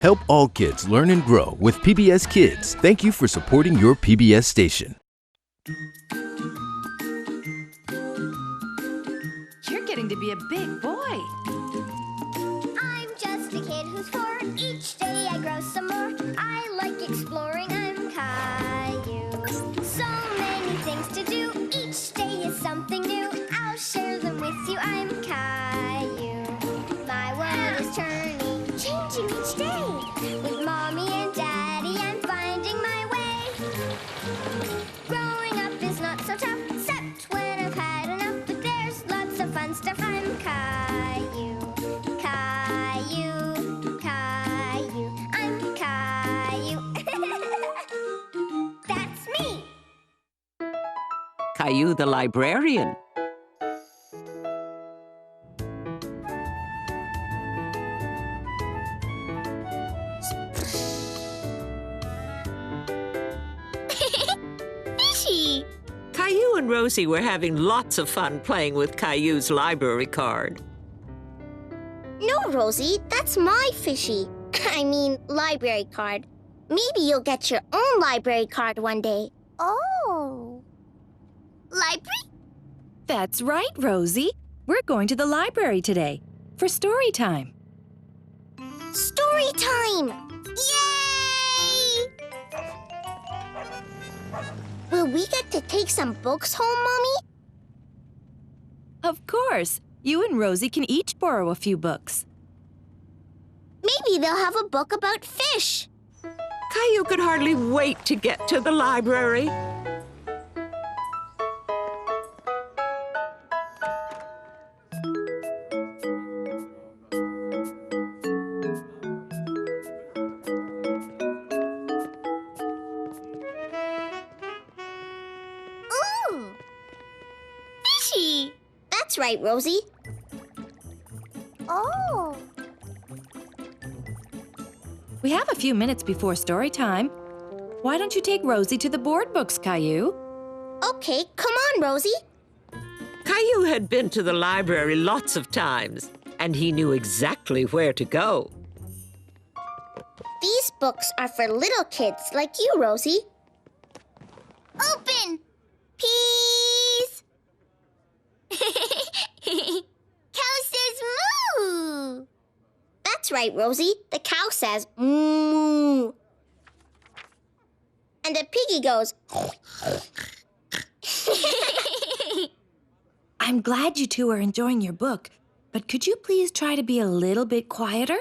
Help all kids learn and grow with PBS Kids. Thank you for supporting your PBS station. You're getting to be a big boy. I'm just a kid who's 4. Each day I grow some more. I like exploring. I'm Caillou. So many things to do. Each day is something new. I'll share them with you. I'm Caillou. My world is turning, changing each day. With Mommy and Daddy, I'm finding my way. Growing up is not so tough, except when I've had enough. But there's lots of fun stuff. I'm Caillou. Caillou, Caillou, I'm Caillou. That's me. Caillou the librarian. Fishy. Caillou and Rosie were having lots of fun playing with Caillou's library card. No, Rosie, that's my fishy. I mean, library card. Maybe you'll get your own library card one day. Oh. Library? That's right, Rosie. We're going to the library today for story time. Story time! Yay! Will we get to take some books home, Mommy? Of course. You and Rosie can each borrow a few books. Maybe they'll have a book about fish. Caillou could hardly wait to get to the library. Ooh! Fishy! That's right, Rosie. Oh! We have a few minutes before story time. Why don't you take Rosie to the board books, Caillou? Okay, come on, Rosie. Caillou had been to the library lots of times, and he knew exactly where to go. These books are for little kids like you, Rosie. Open! Peas! Cow says moo! That's right, Rosie. The cow says moo. And the piggy goes... I'm glad you two are enjoying your book, but could you please try to be a little bit quieter?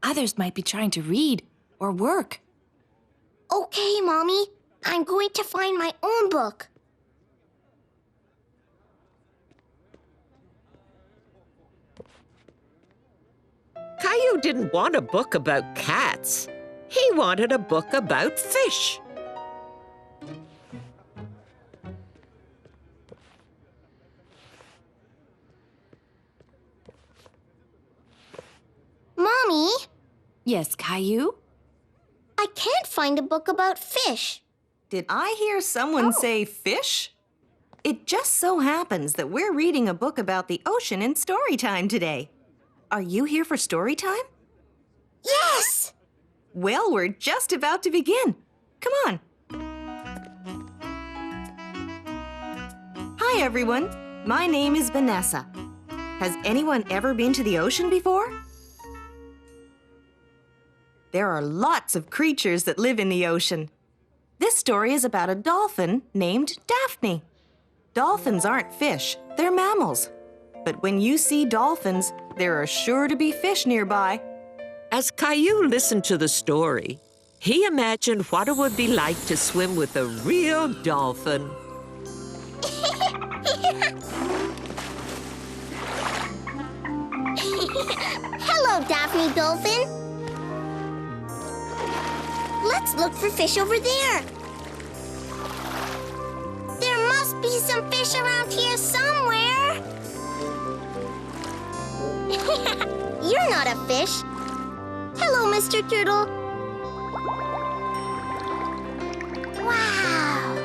Others might be trying to read or work. Okay, Mommy. I'm going to find my own book. Caillou didn't want a book about cats. He wanted a book about fish. Mommy, Yes, Caillou? I can't find a book about fish. Did I hear someone say fish? It just so happens that we're reading a book about the ocean in story time today. Are you here for story time? Yes! Well, we're just about to begin. Come on. Hi, everyone. My name is Vanessa. Has anyone ever been to the ocean before? There are lots of creatures that live in the ocean. This story is about a dolphin named Daphne. Dolphins aren't fish, they're mammals. But when you see dolphins, there are sure to be fish nearby. As Caillou listened to the story, he imagined what it would be like to swim with a real dolphin. Hello, Daphne Dolphin. Let's look for fish over there. There must be some fish around here somewhere. You're not a fish. Hello, Mr. Turtle. Wow.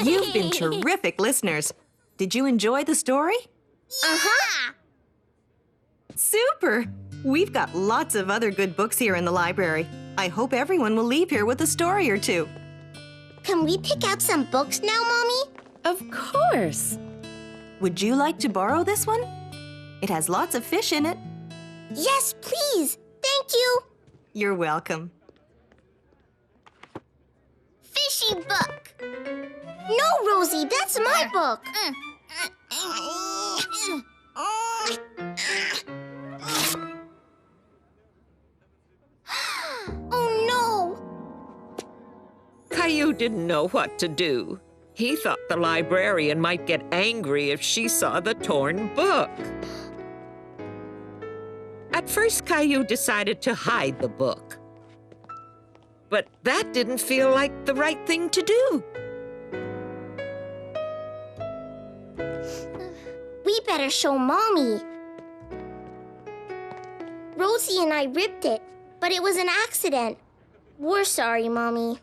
You've been terrific listeners. Did you enjoy the story? Uh-huh. Super! We've got lots of other good books here in the library. I hope everyone will leave here with a story or two. Can we pick out some books now, Mommy? Of course. Would you like to borrow this one? It has lots of fish in it. Yes, please. Thank you. You're welcome. Fishy book. No, Rosie, that's my book. Oh, no. Caillou didn't know what to do. He thought the librarian might get angry if she saw the torn book. At first, Caillou decided to hide the book. But that didn't feel like the right thing to do. We better show Mommy. Rosie and I ripped it, but it was an accident. We're sorry, Mommy.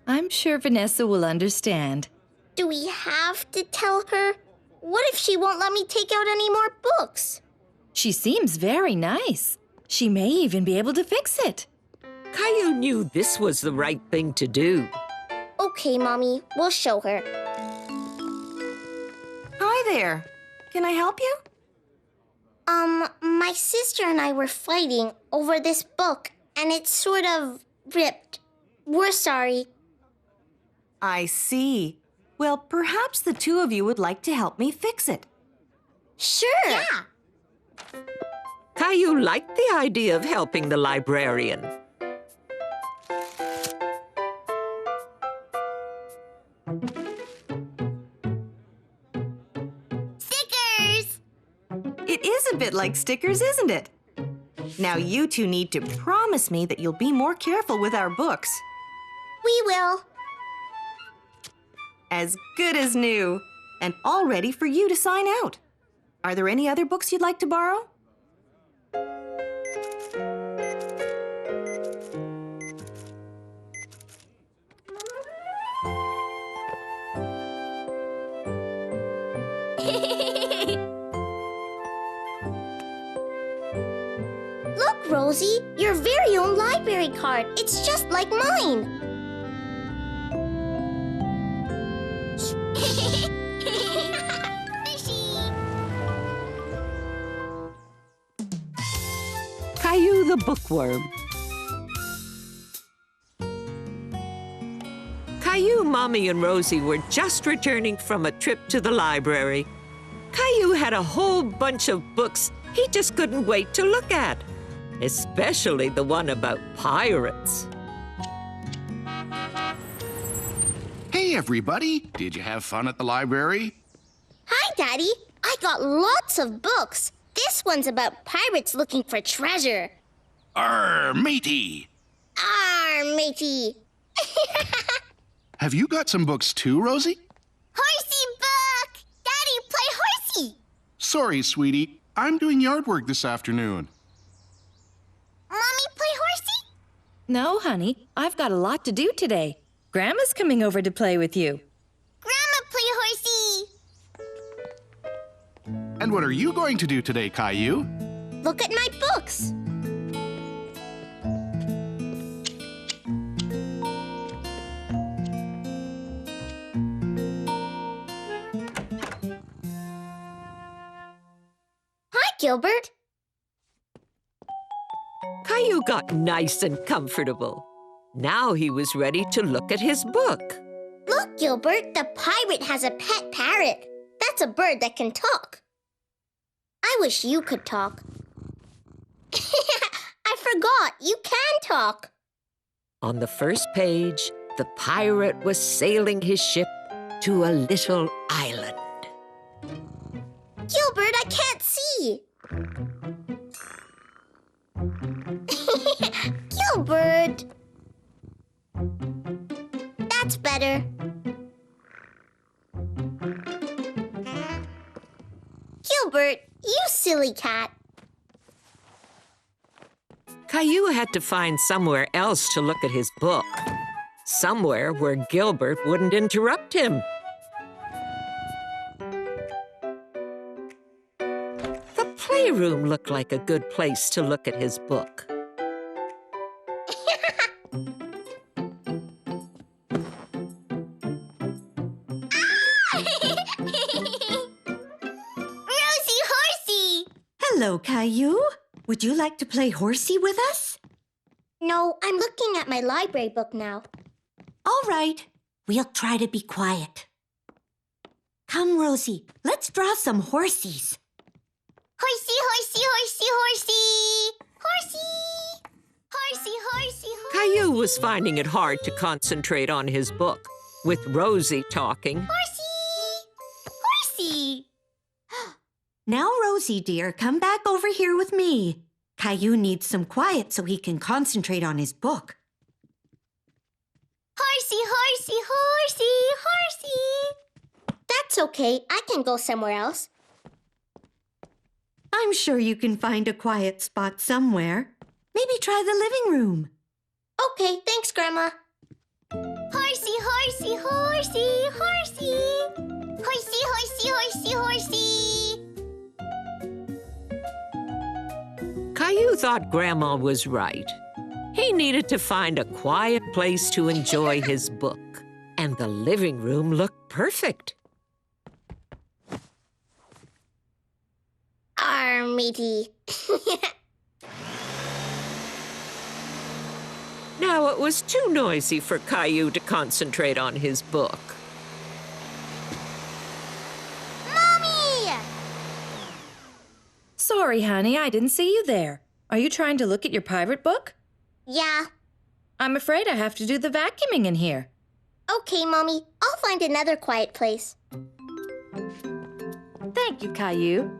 I'm sure Vanessa will understand. Do we have to tell her? What if she won't let me take out any more books? She seems very nice. She may even be able to fix it. Caillou knew this was the right thing to do. Okay, Mommy, we'll show her. Hi there. Can I help you? My sister and I were fighting over this book, and it's sort of ripped. We're sorry. I see. Well, perhaps the two of you would like to help me fix it. Sure. Yeah. Caillou liked the idea of helping the librarian. Stickers! It is a bit like stickers, isn't it? Now you two need to promise me that you'll be more careful with our books. We will. As good as new, and all ready for you to sign out. Are there any other books you'd like to borrow? Look, Rosie, your very own library card. It's just like mine. Caillou the Bookworm. Caillou, Mommy, and Rosie were just returning from a trip to the library. Caillou had a whole bunch of books he just couldn't wait to look at, especially the one about pirates. Hey, everybody! Did you have fun at the library? Hi, Daddy. I got lots of books. This one's about pirates looking for treasure. Arr, matey! Arr, matey. Have you got some books too, Rosie? Horsey book! Daddy, play horsey! Sorry, sweetie. I'm doing yard work this afternoon. Mommy, play horsey? No, honey. I've got a lot to do today. Grandma's coming over to play with you. Grandma, play horsey! And what are you going to do today, Caillou? Look at my books. Hi, Gilbert. Caillou got nice and comfortable. Now he was ready to look at his book. Look, Gilbert, the pirate has a pet parrot. That's a bird that can talk. I wish you could talk. I forgot, you can talk. On the first page, the pirate was sailing his ship to a little island. Gilbert, I can't see. Gilbert. That's better. Gilbert, you silly cat. Caillou had to find somewhere else to look at his book. somewhere where Gilbert wouldn't interrupt him. The playroom looked like a good place to look at his book. Rosie Horsey! Hello, Caillou. Would you like to play horsey with us? No, I'm looking at my library book now. All right. We'll try to be quiet. Come, Rosie. Let's draw some horsies. Horsey, horsey, horsey, horsey! Horsey! Horsey, horsey, horsey! Caillou was finding it hard to concentrate on his book, with Rosie talking. Horsey! Horsey! Now, Rosie, dear, come back over here with me. Caillou needs some quiet so he can concentrate on his book. Horsey, horsey, horsey, horsey! That's okay. I can go somewhere else. I'm sure you can find a quiet spot somewhere. Maybe try the living room. Okay, thanks, Grandma. Horsey, horsey, horsey, horsey! Horsey, horsey, horsey, horsey! Caillou thought Grandma was right. He needed to find a quiet place to enjoy his book, and the living room looked perfect. Arr, matey. Now it was too noisy for Caillou to concentrate on his book. Mommy! Sorry, honey, I didn't see you there. Are you trying to look at your pirate book? Yeah. I'm afraid I have to do the vacuuming in here. Okay, Mommy. I'll find another quiet place. Thank you, Caillou.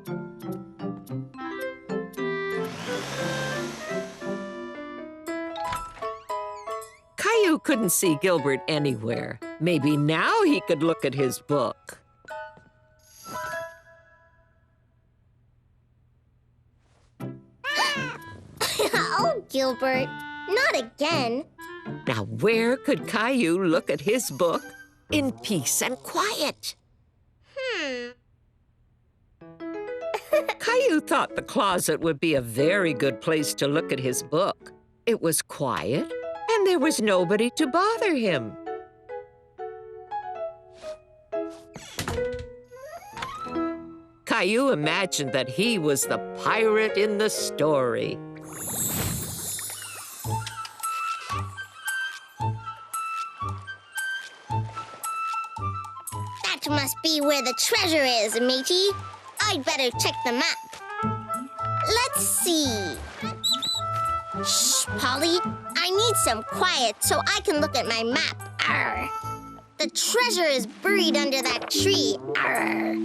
Caillou couldn't see Gilbert anywhere. Maybe now he could look at his book. Oh, Gilbert. Not again. Now where could Caillou look at his book in peace and quiet? Caillou thought the closet would be a very good place to look at his book. It was quiet, and there was nobody to bother him. Caillou imagined that he was the pirate in the story. That must be where the treasure is, matey. I'd better check the map. Let's see. Shh, Polly. I need some quiet so I can look at my map. Arr. The treasure is buried under that tree. Arr.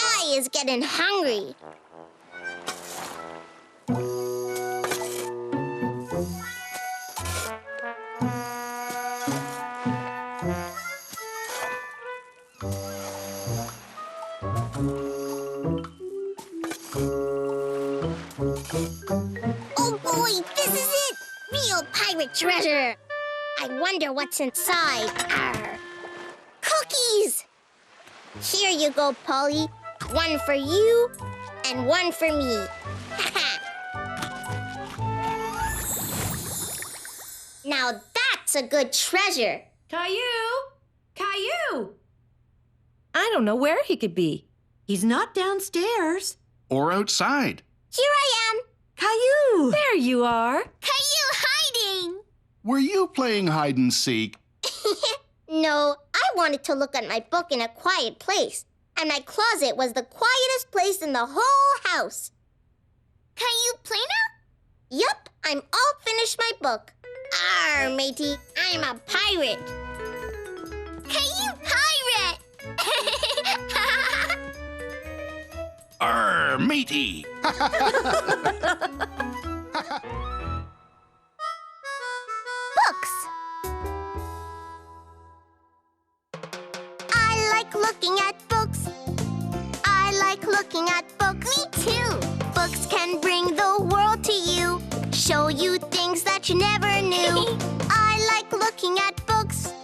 I is getting hungry. Oh boy, this is it! Real pirate treasure! I wonder what's inside. Arr. Cookies! Here you go, Polly. One for you and one for me. Now that's a good treasure. Caillou! Caillou! I don't know where he could be. He's not downstairs. Or outside. Here I am. Caillou! There you are. Caillou hiding. Were you playing hide and seek? No, I wanted to look at my book in a quiet place. And my closet was the quietest place in the whole house. Can you play now? Yup, I'm all finished my book. Arr, matey, I'm a pirate. Can you pirate? Arr, matey! looking at books. I like looking at books. Me too. Books can bring the world to you, show you things that you never knew. I like looking at books.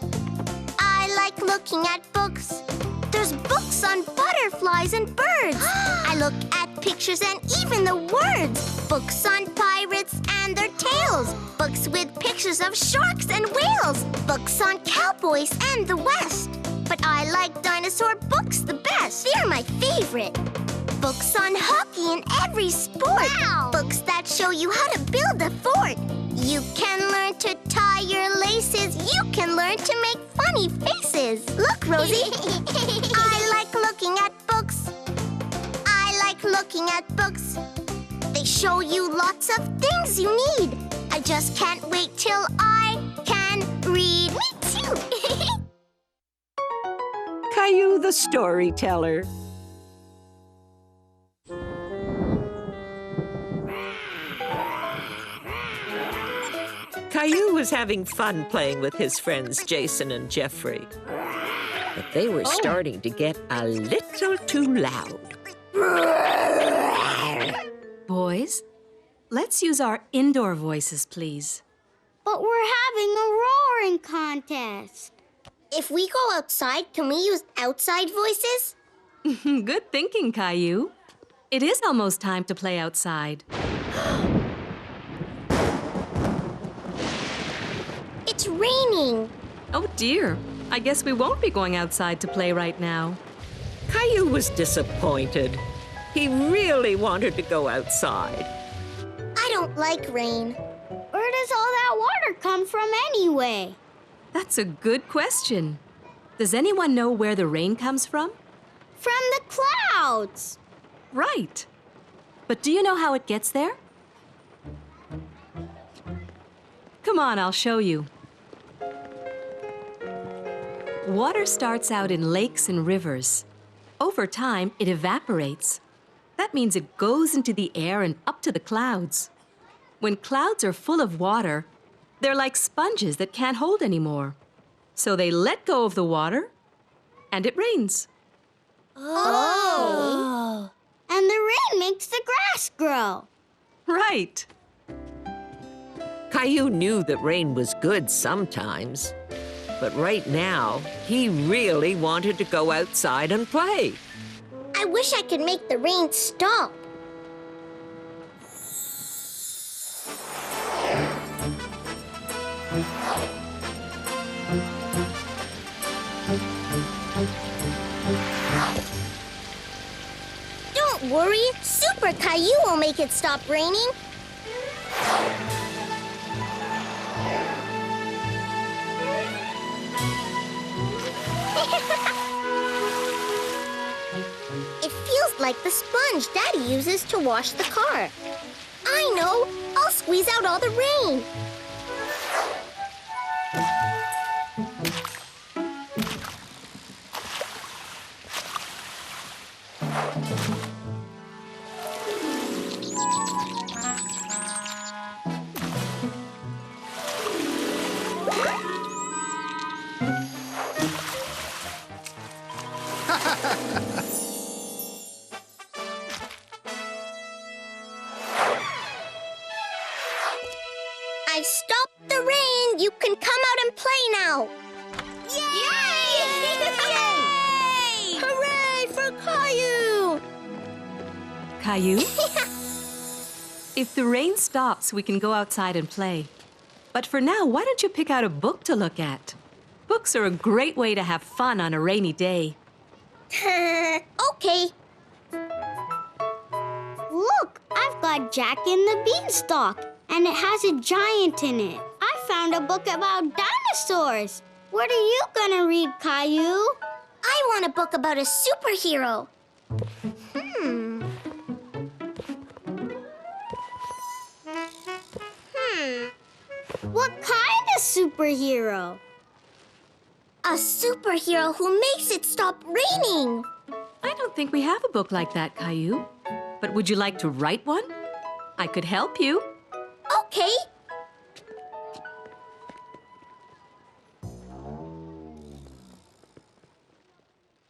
I like looking at books. There's books on butterflies and birds. I look at pictures and even the words. Books on pirates and their tails. Books with pictures of sharks and whales. Books on cowboys and the West. But I like dinosaur books the best. They're my favorite. Books on hockey and every sport. Wow. Books that show you how to build a fort. You can learn to tie your laces. You can learn to make funny faces. Look, Rosie. I like looking at books. I like looking at books. They show you lots of things you need. I just can't wait till I can read. Me too. Caillou the storyteller. Caillou was having fun playing with his friends Jason and Jeffrey. But they were starting to get a little too loud. Boys, let's use our indoor voices, please. But we're having a roaring contest. If we go outside, can we use outside voices? Good thinking, Caillou. It is almost time to play outside. It's raining. Oh dear, I guess we won't be going outside to play right now. Caillou was disappointed. He really wanted to go outside. I don't like rain. Where does all that water come from anyway? That's a good question. Does anyone know where the rain comes from? From the clouds. Right. But do you know how it gets there? Come on, I'll show you. Water starts out in lakes and rivers. Over time, it evaporates. That means it goes into the air and up to the clouds. When clouds are full of water, they're like sponges that can't hold anymore. So they let go of the water, and it rains. Oh. And the rain makes the grass grow. Right. Caillou knew that rain was good sometimes. But right now, he really wanted to go outside and play. I wish I could make the rain stop. Don't worry, Super Caillou will make it stop raining. It feels like the sponge Daddy uses to wash the car. I know! I'll squeeze out all the rain. I've stopped the rain. You can come out and play now. Yay! Yay! Hooray for Caillou! Caillou? If the rain stops, we can go outside and play. But for now, why don't you pick out a book to look at? Books are a great way to have fun on a rainy day. Okay. Look, I've got Jack and the Beanstalk, and it has a giant in it. I found a book about dinosaurs. What are you gonna read, Caillou? I want a book about a superhero. What kind of superhero? A superhero who makes it stop raining. I don't think we have a book like that, Caillou. But would you like to write one? I could help you. Okay.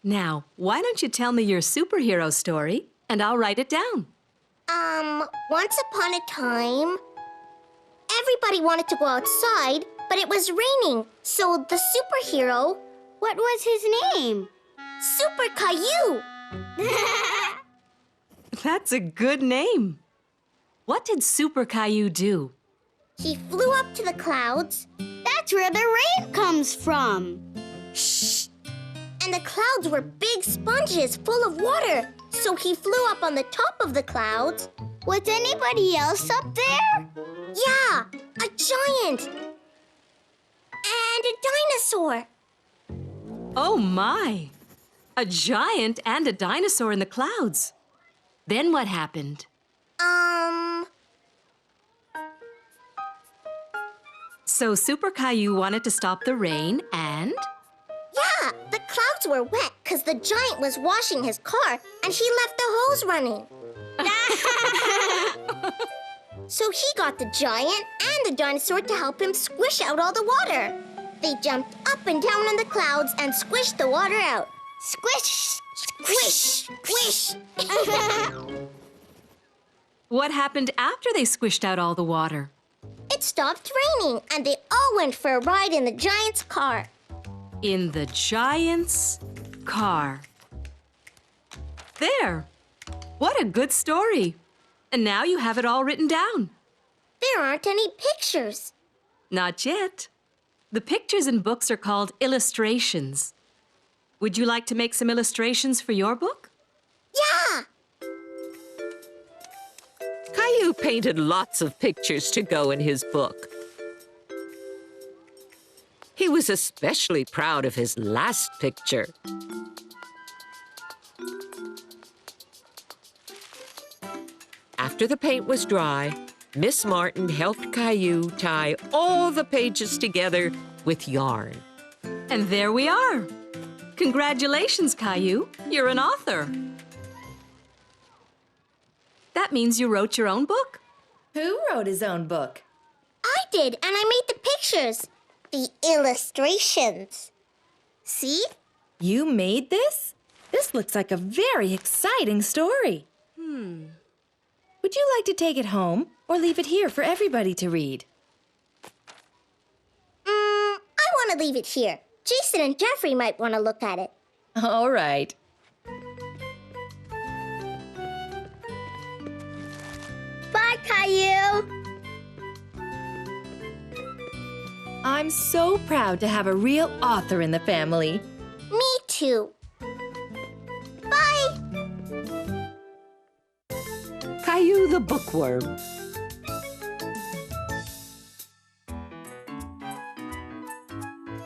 Now, why don't you tell me your superhero story, and I'll write it down. Once upon a time, everybody wanted to go outside, but it was raining. So the superhero, what was his name? Super Caillou. That's a good name. What did Super Caillou do? He flew up to the clouds. That's where the rain comes from. Shh! And the clouds were big sponges full of water. So he flew up on the top of the clouds. Was anybody else up there? Yeah, a giant. And a dinosaur. Oh my! A giant and a dinosaur in the clouds. Then what happened? So Super Caillou wanted to stop the rain and... Yeah, the clouds were wet because the giant was washing his car and he left the hose running. So he got the giant and the dinosaur to help him squish out all the water. They jumped up and down in the clouds and squished the water out. Squish, squish, squish. What happened after they squished out all the water? It stopped raining and they all went for a ride in the giant's car. In the giant's car. There! What a good story. And now you have it all written down. There aren't any pictures. Not yet. The pictures in books are called illustrations. Would you like to make some illustrations for your book? Yeah! Caillou painted lots of pictures to go in his book. He was especially proud of his last picture. After the paint was dry, Miss Martin helped Caillou tie all the pages together with yarn. And there we are. Congratulations, Caillou. You're an author. That means you wrote your own book. Who wrote his own book? I did, and I made the pictures. The illustrations. See? You made this? This looks like a very exciting story. Would you like to take it home or leave it here for everybody to read? I want to leave it here. Jason and Jeffrey might want to look at it. All right. Bye, Caillou. I'm so proud to have a real author in the family. Me too. Bye! Caillou the Bookworm.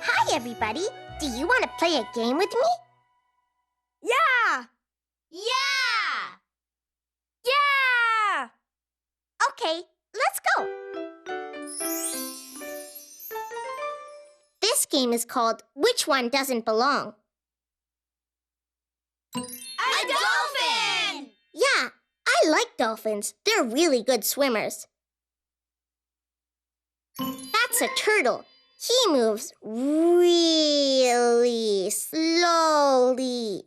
Hi, everybody. Do you want to play a game with me? Yeah! Yeah! Yeah! Okay, let's go. This game is called Which One Doesn't Belong? A dolphin! Yeah, I like dolphins. They're really good swimmers. That's a turtle. He moves really slowly.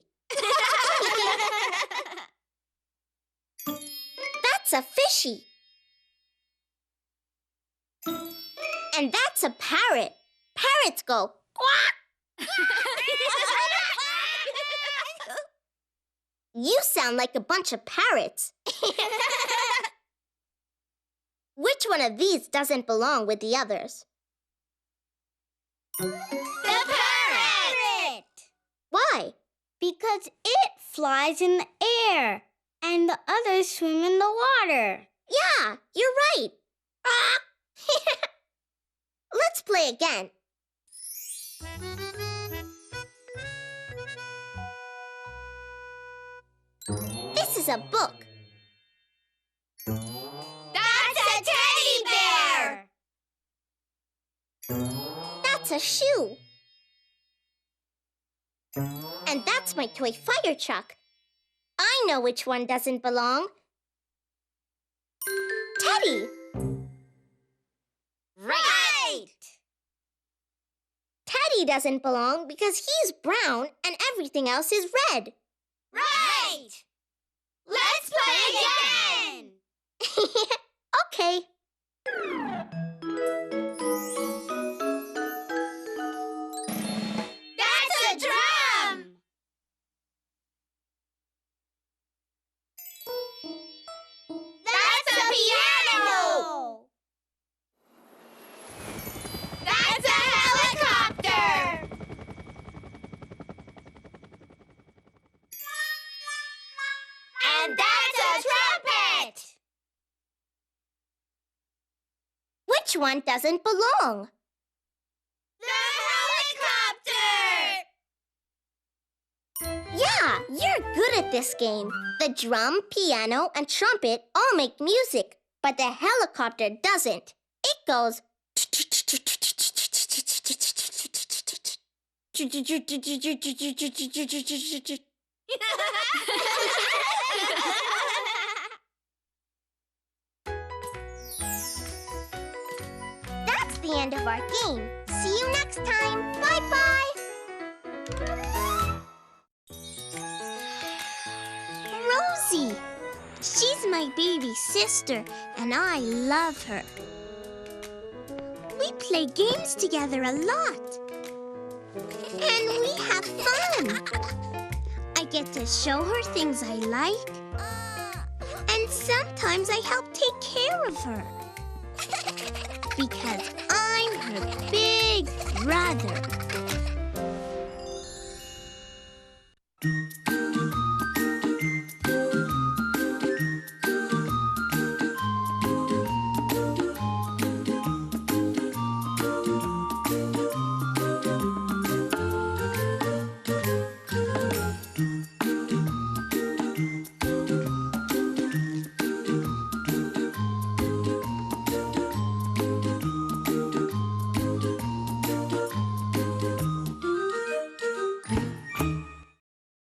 That's a fishy. And that's a parrot. Parrots go quack. You sound like a bunch of parrots. Which one of these doesn't belong with the others? The parrot! Why? Because it flies in the air, and the others swim in the water. Yeah, you're right. Let's play again. This is a book. That's a teddy bear! That's a shoe. And that's my toy fire truck. I know which one doesn't belong. Teddy. Right! Teddy Rosie doesn't belong because he's brown and everything else is red. Right! Let's play again! Okay. That's a drum! That's a piano! That's a helicopter! And that's a trumpet! Which one doesn't belong? The helicopter! Yeah, you're good at this game. The drum, piano, and trumpet all make music, but the helicopter doesn't. It goes... That's the end of our game. See you next time. Bye-bye. Rosie. She's my baby sister, and I love her. We play games together a lot. And we have fun. I get to show her things I like. And sometimes I help take care of her. Because I'm her big brother.